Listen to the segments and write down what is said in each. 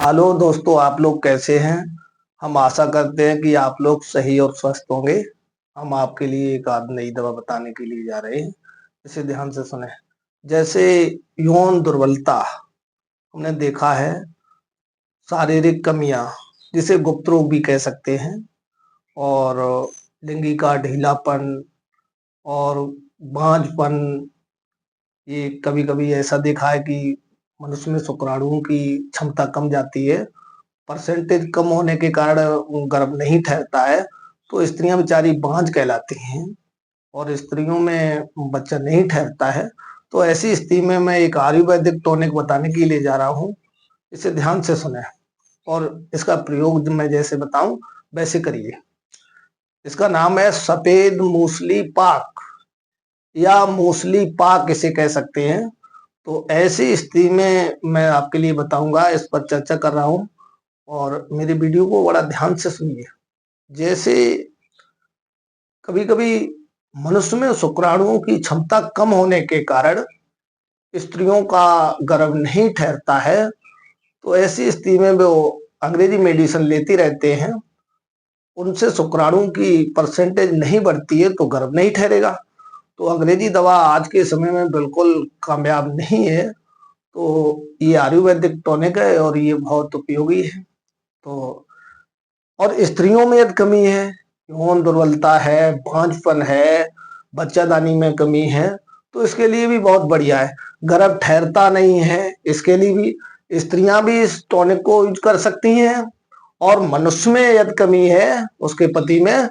Hello दोस्तों, आप लोग कैसे हैं। हम आशा करते हैं कि आप लोग सही और स्वस्थ होंगे। हम आपके लिए एक आध नई दवा बताने के लिए जा रहे हैं, इसे ध्यान से सुने। जैसे यौन दुर्बलता, हमने देखा है, शारीरिक कमियां जिसे गुप्त रोग भी कह सकते हैं, और लिंगी का ढीलापन और बांझपन। ये कभी कभी ऐसा देखा है कि मनुष्य में शुक्राणुओं की क्षमता कम जाती है, परसेंटेज कम होने के कारण गर्भ नहीं ठहरता है, तो स्त्रियां बेचारी बांझ कहलाती हैं और स्त्रियों में बच्चा नहीं ठहरता है। तो ऐसी स्थिति में मैं एक आयुर्वेदिक टॉनिक बताने के लिए जा रहा हूँ, इसे ध्यान से सुने और इसका प्रयोग मैं जैसे बताऊं वैसे करिए। इसका नाम है सफेद मूसली पाक या मूसली पाक इसे कह सकते हैं। तो ऐसी स्थिति में मैं आपके लिए बताऊंगा, इस पर चर्चा कर रहा हूँ और मेरी वीडियो को बड़ा ध्यान से सुनिए। जैसे कभी कभी मनुष्य में शुक्राणुओं की क्षमता कम होने के कारण स्त्रियों का गर्भ नहीं ठहरता है, तो ऐसी स्थिति में वो अंग्रेजी मेडिसिन लेती रहते हैं, उनसे शुक्राणुओं की परसेंटेज नहीं बढ़ती है तो गर्भ नहीं ठहरेगा। तो अंग्रेजी दवा आज के समय में बिल्कुल कामयाब नहीं है। तो ये आयुर्वेदिक टॉनिक है और ये बहुत उपयोगी है। तो और स्त्रियों में यदि कमी है, यौन दुर्बलता है, बांझपन है, बच्चादानी में कमी है, तो इसके लिए भी बहुत बढ़िया है। गर्भ ठहरता नहीं है, इसके लिए भी स्त्रियां भी इस टॉनिक को यूज कर सकती हैं। और मनुष्य में यदि कमी है उसके पति में,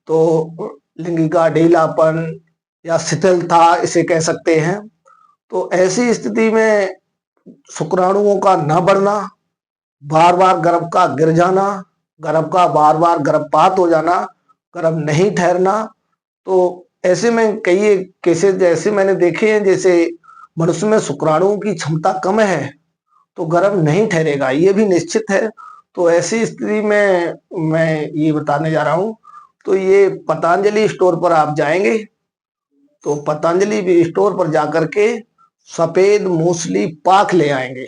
तो लिंगिका ढीलापन या शिथिलता इसे कह सकते हैं। तो ऐसी स्थिति में शुक्राणुओं का न बढ़ना, बार बार गर्भ का गिर जाना, गर्भ का बार बार गर्भपात हो जाना, गर्भ नहीं ठहरना, तो ऐसे में कई केसेस जैसे मैंने देखे हैं, जैसे मनुष्य में शुक्राणुओं की क्षमता कम है तो गर्भ नहीं ठहरेगा, ये भी निश्चित है। तो ऐसी स्थिति में मैं ये बताने जा रहा हूँ। तो ये पतंजलि स्टोर पर आप जाएंगे, तो पतंजलि स्टोर पर जाकर के सफेद मूसली पाक ले आएंगे।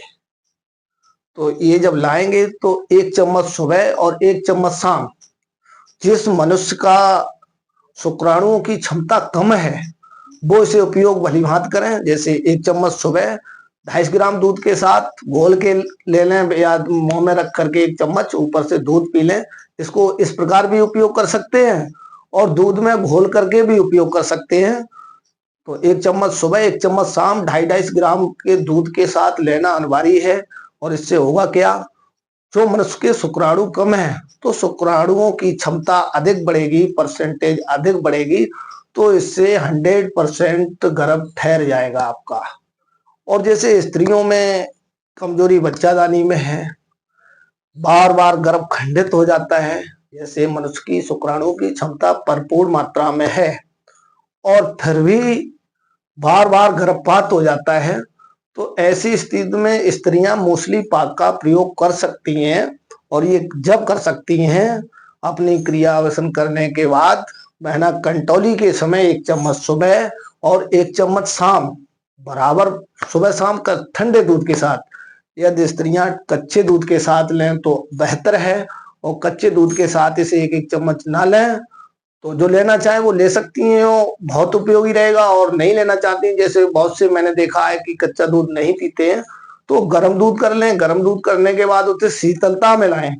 तो ये जब लाएंगे तो 1 चम्मच सुबह और 1 चम्मच शाम। जिस मनुष्य का शुक्राणुओं की क्षमता कम है वो इसे उपयोग भली भांति करें। जैसे 1 चम्मच सुबह 250 ग्राम दूध के साथ घोल के ले लें, या मुंह में रख करके 1 चम्मच ऊपर से दूध पी लें। इसको इस प्रकार भी उपयोग कर सकते हैं और दूध में घोल करके भी उपयोग कर सकते हैं। तो 1 चम्मच सुबह 1 चम्मच शाम 250 250 ग्राम के दूध के साथ लेना अनिवार्य है। और इससे होगा क्या, जो मनुष्य के शुक्राणु कम है तो शुक्राणुओं की क्षमता अधिक बढ़ेगी, परसेंटेज अधिक बढ़ेगी, तो इससे 100% गर्भ ठहर जाएगा आपका। और जैसे स्त्रियों में कमजोरी बच्चादानी में है, बार बार गर्भ खंडित हो जाता है, जैसे मनुष्य की शुक्राणु की क्षमता भरपूर मात्रा में है और फिर भी बार बार गर्भपात हो जाता है, तो ऐसी स्थिति में स्त्रियां मूसली पाक का प्रयोग कर सकती हैं। और ये जब कर सकती हैं, अपनी क्रिया व्यसन करने के बाद महीना कंटौली के समय 1 चम्मच सुबह और 1 चम्मच शाम, बराबर सुबह शाम का ठंडे दूध के साथ। यदि स्त्रियां कच्चे दूध के साथ लें तो बेहतर है, और कच्चे दूध के साथ इसे 1 1 चम्मच ना लें, तो जो लेना चाहे वो ले सकती हैं, वो बहुत उपयोगी रहेगा। और नहीं लेना चाहती, जैसे बहुत से मैंने देखा है कि कच्चा दूध नहीं पीते हैं, तो गर्म दूध कर लें। गर्म दूध करने के बाद उसे शीतलता में लाएं,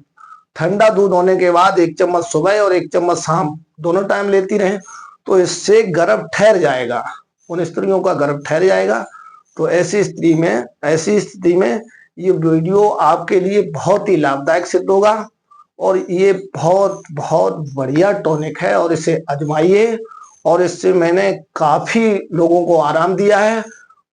ठंडा दूध होने के बाद 1 चम्मच सुबह और 1 चम्मच शाम दोनों टाइम लेती रहें, तो इससे गर्भ ठहर जाएगा, उन स्त्रियों का गर्भ ठहर जाएगा। तो ऐसी स्थिति में ये वीडियो आपके लिए बहुत ही लाभदायक सिद्ध होगा। और ये बहुत बहुत बढ़िया टॉनिक है और इसे आजमाइए। और इससे मैंने काफी लोगों को आराम दिया है।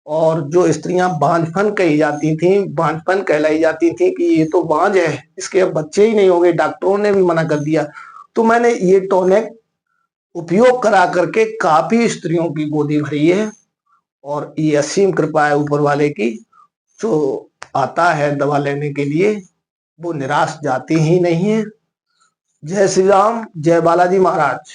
और जो स्त्रियां बांझपन कही जाती थी, बांझपन कहलाई जाती थी कि ये तो बांझ है, इसके अब बच्चे ही नहीं होंगे, डॉक्टरों ने भी मना कर दिया, तो मैंने ये टॉनिक उपयोग करा करके काफी स्त्रियों की गोदी भरी है। और ये असीम कृपा है ऊपर वाले की। जो आता है दवा लेने के लिए वो निराश जाती ही नहीं है। जय श्री राम, जय बालाजी महाराज।